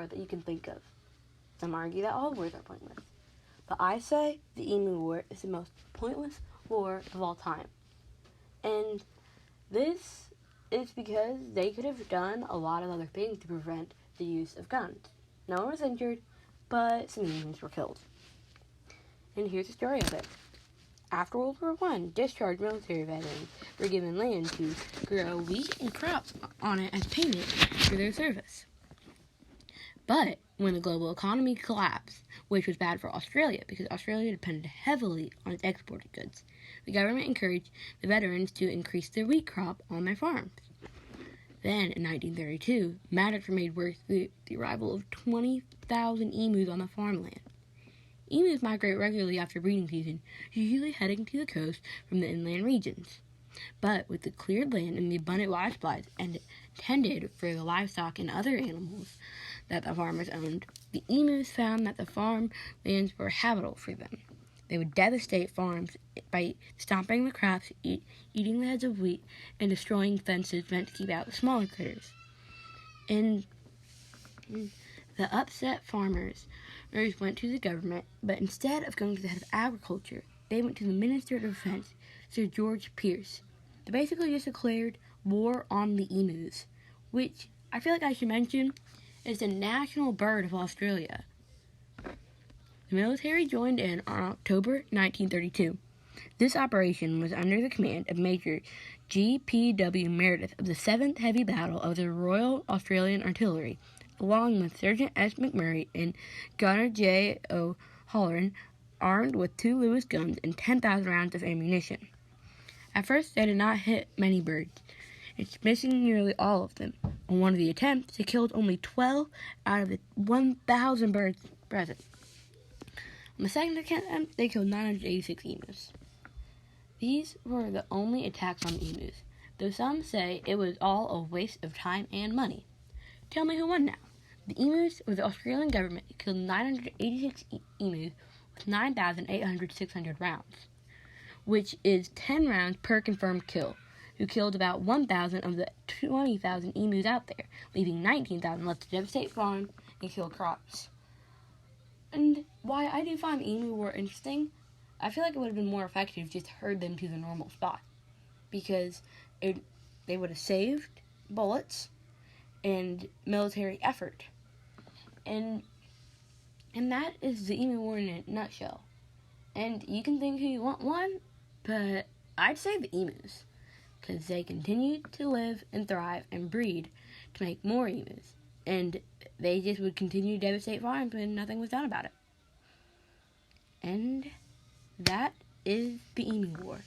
that you can think of. Some argue that all wars are pointless. But I say the Emu War is the most pointless war of all time. And this is because they could have done a lot of other things to prevent the use of guns. No one was injured, but some emus were killed. And here's the story of it. After World War I, discharged military veterans were given land to grow wheat and crops on it as payment for their service. But when the global economy collapsed, which was bad for Australia because Australia depended heavily on its exported goods, the government encouraged the veterans to increase their wheat crop on their farms. Then, in 1932, matters were made worse through the arrival of 20,000 emus on the farmland. Emus migrate regularly after breeding season, usually heading to the coast from the inland regions. But with the cleared land and the abundant water supplies intended for the livestock and other animals that the farmers owned, the emus found that the farm lands were habitable for them. They would devastate farms by stomping the crops, eating the heads of wheat, and destroying fences meant to keep out the smaller critters. And the upset farmers went to the government, but instead of going to the head of agriculture, they went to the Minister of Defense, Sir George Pierce. They basically just declared war on the emus, which I feel like I should mention is the national bird of Australia. The military joined in on October 1932. This operation was under the command of Major G.P.W. Meredith of the 7th Heavy Battle of the Royal Australian Artillery, along with Sergeant S. McMurray and Gunner J. O'Halloran, armed with 2 Lewis guns and 10,000 rounds of ammunition. At first, they did not hit many birds, missing nearly all of them. On one of the attempts, they killed only 12 out of the 1,000 birds present. On the second attempt, they killed 986 emus. These were the only attacks on emus, though some say it was all a waste of time and money. Tell me who won now. The emus or the Australian government killed 986 emus with 9,600 rounds, which is 10 rounds per confirmed kill, who killed about 1,000 of the 20,000 emus out there, leaving 19,000 left to devastate farms and kill crops. And why I do find the Emu War interesting, I feel like it would have been more effective just to herd them to the normal spot, because they would have saved bullets and military effort. And that is the Emu War in a nutshell. And you can think who you want, but I'd say the emus, because they continued to live and thrive and breed to make more emus. And they just would continue to devastate farms when nothing was done about it. And that is the Emu War.